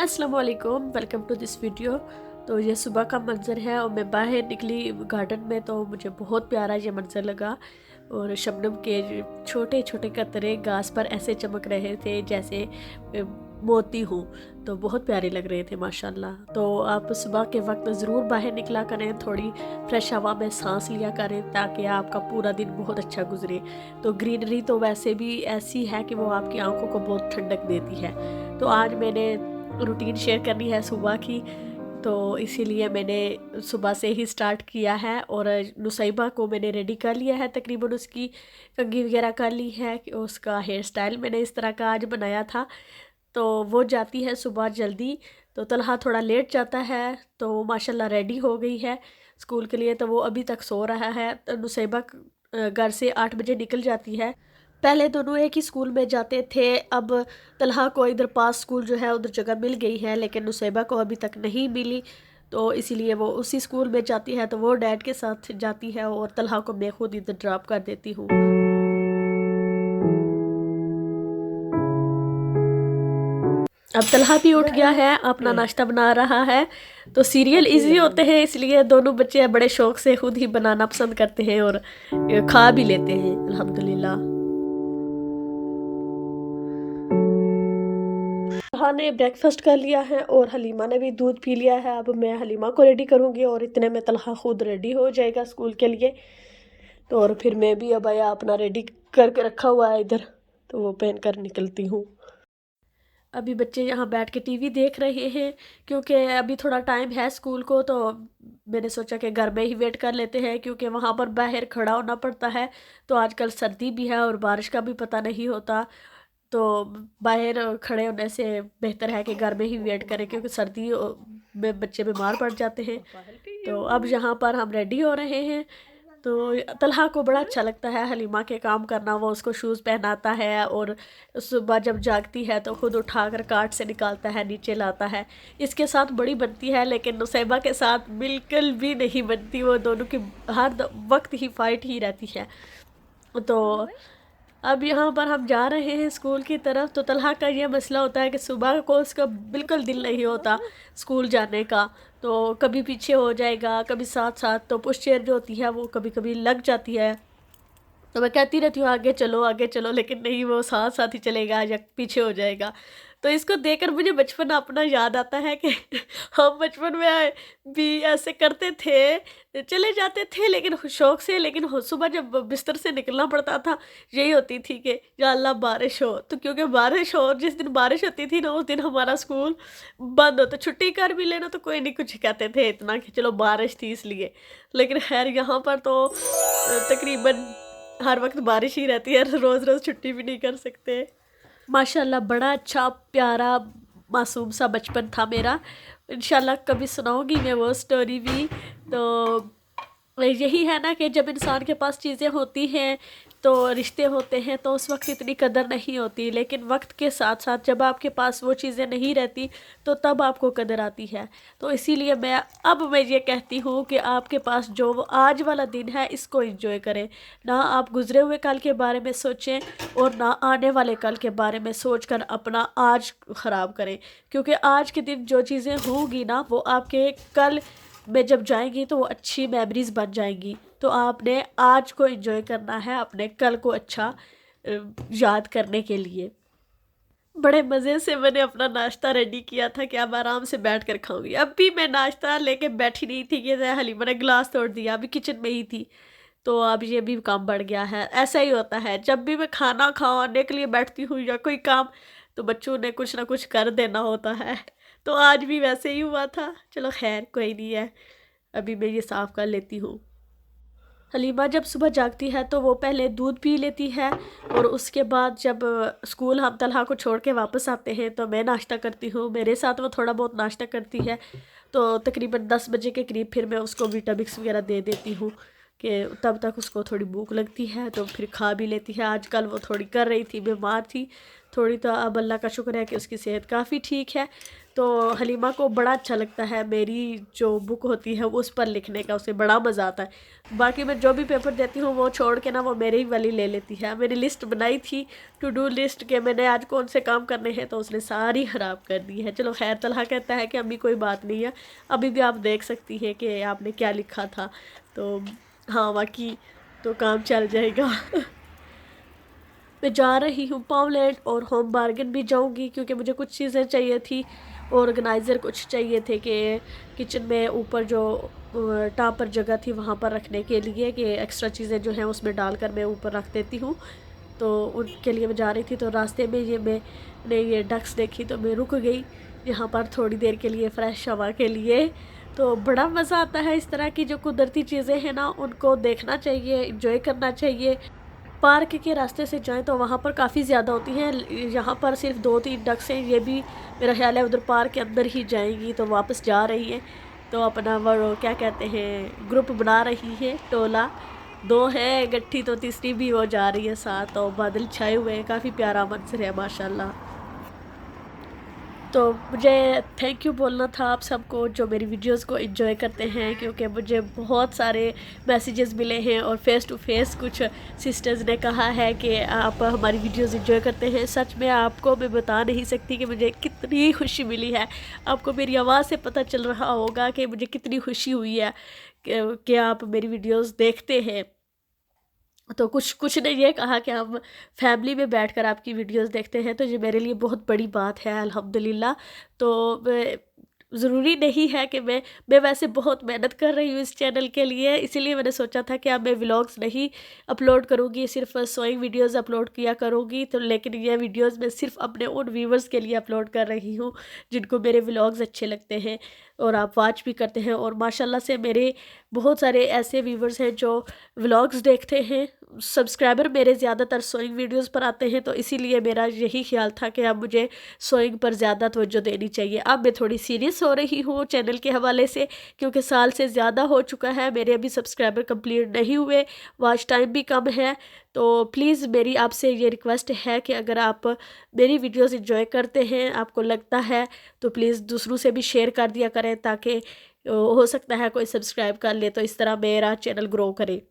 अस्सलाम वालेकुम, welcome to this video. तो ये सुबह का मंज़र है और मैं बाहर निकली गार्डन में तो मुझे बहुत प्यारा ये मंज़र लगा। और शबनम के छोटे छोटे कतरे घास पर ऐसे चमक रहे थे जैसे मोती हूँ। तो बहुत प्यारे लग रहे थे माशाल्लाह। तो आप सुबह के वक्त ज़रूर बाहर निकला करें, थोड़ी फ्रेश हवा में सांस लिया करें ताकि आपका पूरा दिन बहुत अच्छा गुजरे। तो ग्रीनरी तो वैसे भी ऐसी है कि वो आपकी आंखों को बहुत ठंडक देती है। तो आज मैंने रूटीन शेयर करनी है सुबह की, तो इसीलिए मैंने सुबह से ही स्टार्ट किया है। और नुसैबा को मैंने रेडी कर लिया है, तकरीबन उसकी कंघी वगैरह कर ली है। कि उसका हेयर स्टाइल मैंने इस तरह का आज बनाया था। तो वो जाती है सुबह जल्दी, तो तलहा थोड़ा लेट जाता है। तो वो माशाल्लाह रेडी हो गई है स्कूल के लिए, तो वो अभी तक सो रहा है। तो नुसैबा घर से 8 बजे निकल जाती है। पहले दोनों एक ही स्कूल में जाते थे, अब तलहा को इधर पास स्कूल जो है उधर जगह मिल गई है, लेकिन नुसैबा को अभी तक नहीं मिली। तो इसीलिए वो उसी स्कूल में जाती है, तो वो डैड के साथ जाती है और तलहा को मैं खुद इधर ड्रॉप कर देती हूँ। अब तलहा भी उठ गया है, अपना नाश्ता बना रहा है। तो सीरियल इजी होते हैं, इसलिए दोनों बच्चे बड़े शौक से खुद ही बनाना पसंद करते हैं और खा भी लेते हैं अल्हम्दुलिल्लाह। तलहा ने ब्रेकफास्ट कर लिया है और हलीमा ने भी दूध पी लिया है। अब मैं हलीमा को रेडी करूँगी और इतने में तलहा खुद रेडी हो जाएगा स्कूल के लिए। तो और फिर मैं भी अब आया अपना रेडी करके रखा हुआ है इधर, तो वो पहन कर निकलती हूँ। अभी बच्चे यहाँ बैठ के टीवी देख रहे हैं, क्योंकि अभी थोड़ा टाइम है स्कूल को। तो मैंने सोचा कि घर में ही वेट कर लेते हैं, क्योंकि वहाँ पर बाहर खड़ा होना पड़ता है। तो आजकल सर्दी भी है और बारिश का भी पता नहीं होता। तो बाहर खड़े होने से बेहतर है कि घर में ही वेट करें, क्योंकि सर्दी में बच्चे बीमार पड़ जाते हैं। तो अब यहाँ पर हम रेडी हो रहे हैं। तो तलहा को बड़ा अच्छा लगता है हलीमा के काम करना। वो उसको शूज़ पहनाता है और सुबह जब जागती है तो खुद उठाकर कार्ट से निकालता है, नीचे लाता है। इसके साथ बड़ी बनती है, लेकिन नुसैबा के साथ बिल्कुल भी नहीं बनती। वो दोनों की हर वक्त ही फाइट ही रहती है। तो अब यहाँ पर हम जा रहे हैं स्कूल की तरफ। तो तलहा का ये मसला होता है कि सुबह को उसका बिल्कुल दिल नहीं होता स्कूल जाने का। तो कभी पीछे हो जाएगा, कभी साथ साथ। तो पुश चेयर जो होती है वो कभी कभी लग जाती है। तो मैं कहती रहती हूँ आगे चलो, लेकिन नहीं, वो साथ साथ ही चलेगा या पीछे हो जाएगा। तो इसको देखकर मुझे बचपन अपना याद आता है कि हम बचपन में भी ऐसे करते थे, चले जाते थे लेकिन शौक से। लेकिन सुबह जब बिस्तर से निकलना पड़ता था, यही होती थी कि या अल्लाह बारिश हो। तो क्योंकि बारिश हो, जिस दिन बारिश होती थी ना, उस दिन हमारा स्कूल बंद हो। तो छुट्टी कर भी लेना तो कोई नहीं कुछ कहते थे इतना, कि चलो बारिश थी इसलिए। लेकिन खैर यहाँ पर तो तकरीबन हर वक्त बारिश ही रहती है, रोज़ रोज़ छुट्टी भी नहीं कर सकते। माशाल्लाह बड़ा अच्छा प्यारा मासूम सा बचपन था मेरा। इंशाल्लाह कभी सुनाऊंगी मैं वो स्टोरी भी। तो यही है ना कि जब इंसान के पास चीज़ें होती हैं, तो रिश्ते होते हैं, तो उस वक्त इतनी कदर नहीं होती। लेकिन वक्त के साथ साथ जब आपके पास वो चीज़ें नहीं रहती, तो तब आपको कदर आती है। तो इसीलिए मैं ये कहती हूँ कि आपके पास जो आज वाला दिन है, इसको एंजॉय करें। ना आप गुजरे हुए कल के बारे में सोचें और ना आने वाले कल के बारे में सोचकर अपना आज ख़राब करें। क्योंकि आज के दिन जो चीज़ें होंगी ना, वो आपके कल में जब जाएंगी तो वो अच्छी मेमोरीज बन जाएंगी। तो आपने आज को एंजॉय करना है, अपने कल को अच्छा याद करने के लिए। बड़े मज़े से मैंने अपना नाश्ता रेडी किया था कि अब आराम से बैठ कर खाऊंगी। अब भी मैं नाश्ता लेके बैठी नहीं थी कि हलीमा ने गिलास तोड़ दिया, अभी किचन में ही थी। तो अब ये भी काम बढ़ गया है। ऐसा ही होता है, जब भी मैं खाना खाने के लिए बैठती हूँ या कोई काम, तो बच्चों ने कुछ ना कुछ कर देना होता है। तो आज भी वैसे ही हुआ था। चलो खैर कोई नहीं है, अभी मैं ये साफ़ कर लेती हूँ। हलीमा जब सुबह जागती है तो वो पहले दूध पी लेती है, और उसके बाद जब स्कूल हम तलहा को छोड़ के वापस आते हैं तो मैं नाश्ता करती हूँ। मेरे साथ वो थोड़ा बहुत नाश्ता करती है। तो तकरीबन 10 बजे के करीब फिर मैं उसको विटामिक्स वगैरह दे देती हूँ, कि तब तक उसको थोड़ी भूख लगती है तो फिर खा भी लेती है। आजकल वो थोड़ी कर रही थी, बीमार थी, थोड़ी, तो अब अल्लाह का शुक्र है कि उसकी सेहत काफ़ी ठीक है। तो हलीमा को बड़ा अच्छा लगता है मेरी जो बुक होती है उस पर लिखने का, उसे बड़ा मज़ा आता है। बाकी मैं जो भी पेपर देती हूँ वो छोड़ के ना वो मेरी ही वाली ले लेती है। मैंने लिस्ट बनाई थी, टू डू लिस्ट, के मैंने आज कौन से काम करने हैं, तो उसने सारी ख़राब कर दी है। चलो खैर, तलहा कहता है कि अम्मी कोई बात नहीं है, अभी भी आप देख सकती हैं कि आपने क्या लिखा था। तो हाँ वाकई, तो काम चल जाएगा। मैं जा रही हूँ पावलैंड और होम बार्गेन भी जाऊँगी क्योंकि मुझे कुछ चीज़ें चाहिए थी। ऑर्गेनाइज़र कुछ चाहिए थे कि किचन में ऊपर जो टॉप पर जगह थी वहाँ पर रखने के लिए, कि एक्स्ट्रा चीज़ें जो हैं उसमें डालकर मैं ऊपर रख देती हूँ। तो उनके लिए मैं जा रही थी, तो रास्ते में मैंने ये डक्स देखी, तो मैं रुक गई यहाँ पर थोड़ी देर के लिए फ़्रेश हवा के लिए। तो बड़ा मज़ा आता है इस तरह की जो कुदरती चीज़ें हैं ना, उनको देखना चाहिए, इंजॉय करना चाहिए। पार्क के रास्ते से जाएं तो वहाँ पर काफ़ी ज़्यादा होती हैं, यहाँ पर सिर्फ 2-3 डक्स हैं, ये भी मेरा ख्याल है उधर पार्क के अंदर ही जाएंगी, तो वापस जा रही हैं। तो अपना वो क्या कहते हैं, ग्रुप बना रही है, टोला 2 है, गट्ठी तो तीसरी भी वो जा रही है साथ। तो बादल छाए हुए हैं, काफ़ी प्यारा मंजर है माशाल्लाह। तो मुझे थैंक यू बोलना था आप सबको जो मेरी वीडियोस को एंजॉय करते हैं, क्योंकि मुझे बहुत सारे मैसेजेस मिले हैं और फेस टू फेस कुछ सिस्टर्स ने कहा है कि आप हमारी वीडियोस एंजॉय करते हैं। सच में आपको मैं बता नहीं सकती कि मुझे कितनी खुशी मिली है। आपको मेरी आवाज़ से पता चल रहा होगा कि मुझे कितनी खुशी हुई है कि आप मेरी वीडियोस देखते हैं। तो कुछ कुछ ने ये कहा कि हम फैमिली में बैठकर आपकी वीडियोस देखते हैं, तो ये मेरे लिए बहुत बड़ी बात है अल्हम्दुलिल्लाह। तो ज़रूरी नहीं है कि मैं वैसे बहुत मेहनत कर रही हूँ इस चैनल के लिए, इसीलिए मैंने सोचा था कि अब मैं व्लॉग्स नहीं अपलोड करूँगी, सिर्फ सोइंग वीडियोस अपलोड किया करूँगी। तो लेकिन ये वीडियोस मैं सिर्फ अपने उन व्यूवर्स के लिए अपलोड कर रही हूँ जिनको मेरे व्लॉग्स अच्छे लगते हैं और आप वॉच भी करते हैं। और माशाल्लाह से मेरे बहुत सारे ऐसे व्यूवर्स हैं जो व्लॉग्स देखते हैं। सब्सक्राइबर मेरे ज़्यादातर सोइंग वीडियोस पर आते हैं, तो इसीलिए मेरा यही ख्याल था कि अब मुझे सोइंग पर ज़्यादा तवज्जो देनी चाहिए। अब मैं थोड़ी सीरियस हो रही हूँ चैनल के हवाले से, क्योंकि साल से ज़्यादा हो चुका है, मेरे अभी सब्सक्राइबर कंप्लीट नहीं हुए, वॉच टाइम भी कम है। तो प्लीज़ मेरी आपसे ये रिक्वेस्ट है कि अगर आप मेरी वीडियोस एंजॉय करते हैं, आपको लगता है, तो प्लीज़ दूसरों से भी शेयर कर दिया करें, ताकि हो सकता है कोई सब्सक्राइब कर ले, तो इस तरह मेरा चैनल ग्रो करे।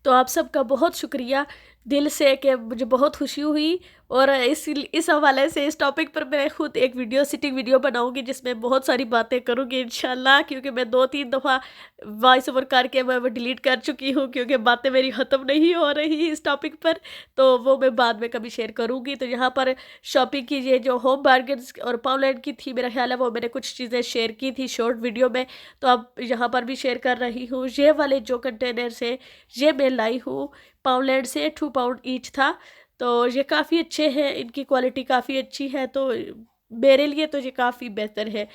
तो आप सबका बहुत शुक्रिया दिल से, कि मुझे बहुत खुशी हुई। और इस हवाले से इस टॉपिक पर मैं खुद एक वीडियो सिटिंग वीडियो बनाऊंगी जिसमें बहुत सारी बातें करूंगी इंशाल्लाह, क्योंकि मैं 2-3 दफ़ा वॉइस ओवर करके मैं वो डिलीट कर चुकी हूँ, क्योंकि बातें मेरी ख़त्म नहीं हो रही इस टॉपिक पर। तो वो मैं बाद में कभी शेयर करूँगी। तो यहाँ पर शॉपिंग की ये जो होम बार्गेन्स और पावलैंड की थी, मेरा ख्याल है वो मैंने कुछ चीज़ें शेयर की थी शॉर्ट वीडियो में, तो अब यहाँ पर भी शेयर कर रही हूँ। ये वाले जो कंटेनर्स हैं ये मैं लाई हूँ पावलैंड से, 2 पाउंड ईच था। तो ये काफ़ी अच्छे हैं, इनकी क्वालिटी काफ़ी अच्छी है, तो मेरे लिए तो ये काफ़ी बेहतर है।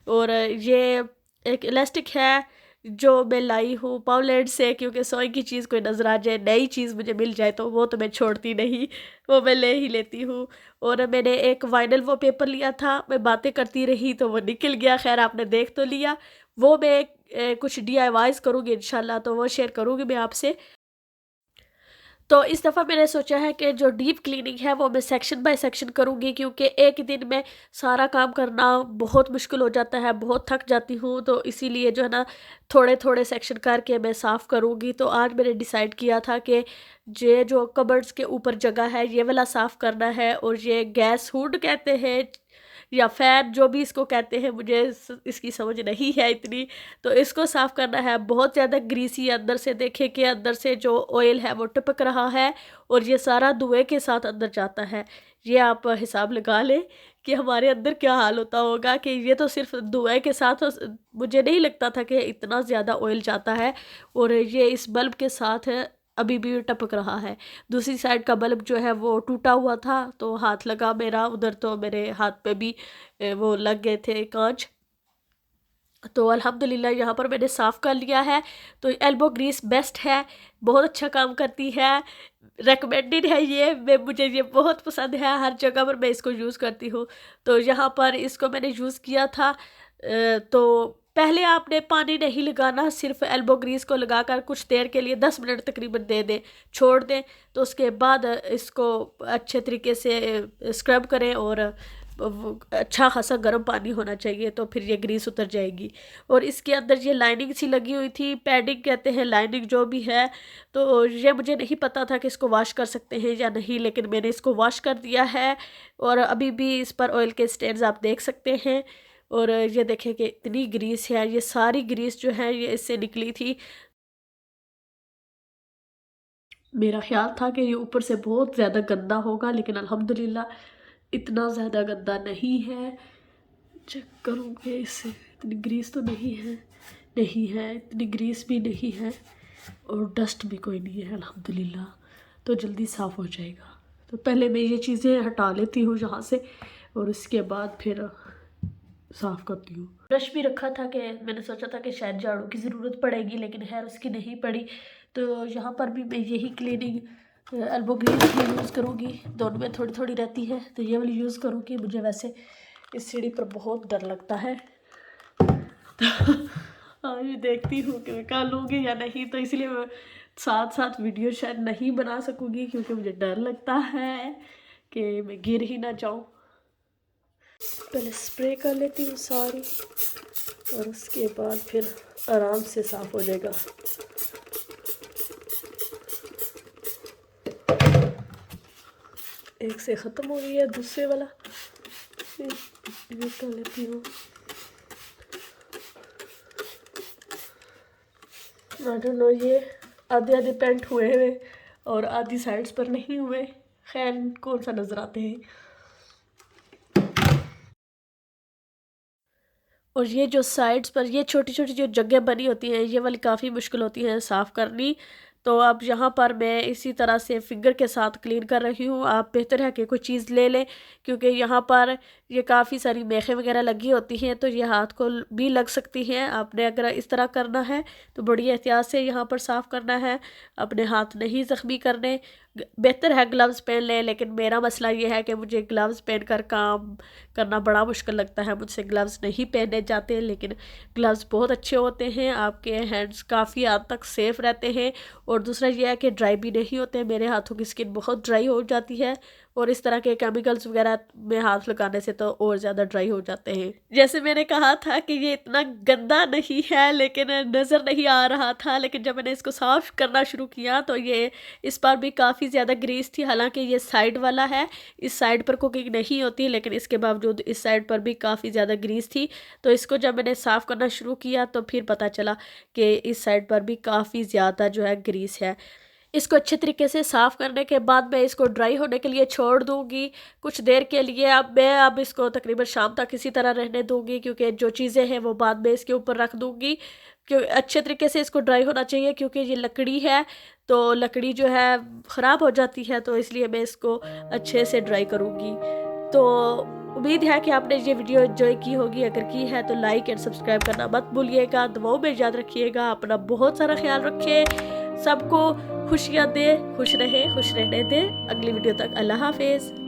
और ये एक इलास्टिक है जो मैं लाई हूँ पावलैंड से, क्योंकि सोई की चीज़ कोई नज़र आ जाए, नई चीज़ मुझे मिल जाए, तो वो तो मैं छोड़ती नहीं, वो मैं ले ही लेती हूँ। और मैंने एक वाइनल वो पेपर लिया था, मैं बातें करती रही तो वो निकल गया, खैर आपने देख तो लिया। वो मैं कुछ DIYs करूँगी इंशाल्लाह, तो वो शेयर करूँगी मैं आपसे। तो इस दफ़ा मैंने सोचा है कि जो डीप क्लीनिंग है वो मैं सेक्शन बाय सेक्शन करूँगी, क्योंकि एक ही दिन में सारा काम करना बहुत मुश्किल हो जाता है, बहुत थक जाती हूँ। तो इसीलिए जो है ना, थोड़े थोड़े सेक्शन करके मैं साफ़ करूँगी। तो आज मैंने डिसाइड किया था कि ये जो कबर्ड्स के ऊपर जगह है ये वाला साफ़ करना है, और ये गैस हुड कहते हैं या फ़ैन, जो भी इसको कहते हैं, मुझे इसकी समझ नहीं है इतनी। तो इसको साफ़ करना है, बहुत ज़्यादा ग्रीसी अंदर से, देखें कि अंदर से जो ऑयल है वो टपक रहा है और ये सारा धुएँ के साथ अंदर जाता है। ये आप हिसाब लगा लें कि हमारे अंदर क्या हाल होता होगा, कि ये तो सिर्फ धुएँ के साथ, मुझे नहीं लगता था कि इतना ज़्यादा ऑयल जाता है। और ये इस बल्ब के साथ अभी भी टपक रहा है। दूसरी साइड का बल्ब जो है वो टूटा हुआ था, तो हाथ लगा मेरा उधर, तो मेरे हाथ पे भी वो लग गए थे कांच। तो अल्हम्दुलिल्लाह यहाँ पर मैंने साफ़ कर लिया है। तो एल्बो ग्रीस बेस्ट है, बहुत अच्छा काम करती है, रेकमेंडेड है ये, मुझे ये बहुत पसंद है, हर जगह पर मैं इसको यूज़ करती हूँ। तो यहाँ पर इसको मैंने यूज़ किया था, तो पहले आपने पानी नहीं लगाना, सिर्फ एल्बो ग्रीस को लगाकर कुछ देर के लिए 10 मिनट तकरीबन दे दें, छोड़ दें। तो उसके बाद इसको अच्छे तरीके से स्क्रब करें और अच्छा खासा गर्म पानी होना चाहिए, तो फिर ये ग्रीस उतर जाएगी। और इसके अंदर ये लाइनिंग सी लगी हुई थी, पैडिंग कहते हैं लाइनिंग जो भी है, तो ये मुझे नहीं पता था कि इसको वॉश कर सकते हैं या नहीं, लेकिन मैंने इसको वॉश कर दिया है और अभी भी इस पर ऑयल के स्टेन्स आप देख सकते हैं। और ये देखें कि इतनी ग्रीस है, ये सारी ग्रीस जो है ये इससे निकली थी। मेरा ख्याल था कि ये ऊपर से बहुत ज़्यादा गंदा होगा, लेकिन अल्हम्दुलिल्लाह इतना ज़्यादा गंदा नहीं है। चेक करूँगी इससे, इतनी ग्रीस तो नहीं है, नहीं है, इतनी ग्रीस भी नहीं है और डस्ट भी कोई नहीं है अल्हम्दुलिल्लाह। तो जल्दी साफ़ हो जाएगा। तो पहले मैं ये चीज़ें हटा लेती हूँ यहाँ से और इसके बाद फिर साफ़ करती हूँ। ब्रश भी रखा था कि मैंने सोचा था कि शायद झाड़ू की ज़रूरत पड़ेगी, लेकिन खैर उसकी नहीं पड़ी। तो यहाँ पर भी मैं यही क्लीनिंग एल्बो ग्रीस ही यूज़ करूँगी, दोनों में थोड़ी थोड़ी रहती है, तो ये वाली यूज़ करूँगी। मुझे वैसे इस सीढ़ी पर बहुत डर लगता है, तो आज देखती हूँ कि मैं कर लूँगी या नहीं, तो इसलिए मैं साथ साथ वीडियो शायद नहीं बना सकूँगी, क्योंकि मुझे डर लगता है कि मैं गिर ही ना जाऊँ। पहले स्प्रे कर लेती हूँ सारी और उसके बाद फिर आराम से साफ़ हो जाएगा। एक से ख़त्म हो गई है, दूसरे वाला ये कर लेती हूँ। आई डोंट नो, ये आधे आधे पेंट हुए हुए और आधी साइड्स पर नहीं हुए। खैर कौन सा नज़र आते हैं। और ये जो साइड्स पर ये छोटी छोटी जो जगह बनी होती हैं, ये वाली काफ़ी मुश्किल होती है साफ़ करनी। तो अब यहाँ पर मैं इसी तरह से फिंगर के साथ क्लीन कर रही हूँ। आप बेहतर है कि कोई चीज़ ले लें, क्योंकि यहाँ पर ये काफ़ी सारी मेखें वगैरह लगी होती हैं, तो ये हाथ को भी लग सकती हैं। आपने अगर इस तरह करना है तो बड़ी एहतियात से यहाँ पर साफ़ करना है, अपने हाथ नहीं ज़ख्मी करने। बेहतर है ग्लव्स पहन लें, लेकिन मेरा मसला ये है कि मुझे ग्लव्स पहन कर काम करना बड़ा मुश्किल लगता है, मुझसे ग्लव्स नहीं पहने जाते। लेकिन ग्लव्स बहुत अच्छे होते हैं, आपके हैंड्स काफ़ी हद तक सेफ रहते हैं। और दूसरा ये है कि ड्राई भी नहीं होते। मेरे हाथों की स्किन बहुत ड्राई हो जाती है और इस तरह के केमिकल्स वगैरह में हाथ लगाने से तो और ज़्यादा ड्राई हो जाते हैं। जैसे मैंने कहा था कि ये इतना गंदा नहीं है, लेकिन नज़र नहीं आ रहा था, लेकिन जब मैंने इसको साफ़ करना शुरू किया तो ये इस पर भी काफ़ी ज़्यादा ग्रीस थी। हालांकि ये साइड वाला है, इस साइड पर कुकिंग नहीं होती, लेकिन इसके बावजूद इस साइड पर भी काफ़ी ज़्यादा ग्रीस थी। तो इसको जब मैंने साफ़ करना शुरू किया तो फिर पता चला कि इस साइड पर भी काफ़ी ज़्यादा जो है ग्रीस है। इसको अच्छे तरीके से साफ़ करने के बाद मैं इसको ड्राई होने के लिए छोड़ दूँगी कुछ देर के लिए। अब इसको तकरीबन शाम तक इसी तरह रहने दूँगी, क्योंकि जो चीज़ें हैं वो बाद में इसके ऊपर रख दूँगी। क्यों अच्छे तरीके से इसको ड्राई होना चाहिए, क्योंकि ये लकड़ी है तो लकड़ी जो है ख़राब हो जाती है, तो इसलिए मैं इसको अच्छे से ड्राई करूँगी। तो उम्मीद है कि आपने ये वीडियो एंजॉय की होगी। अगर की है तो लाइक एंड सब्सक्राइब करना मत भूलिएगा। दुआओं में याद रखिएगा, अपना बहुत सारा ख्याल रखें, सबको खुशियाँ दे, खुश रहे, खुश रहने दे। अगली वीडियो तक अल्लाह हाफिज़।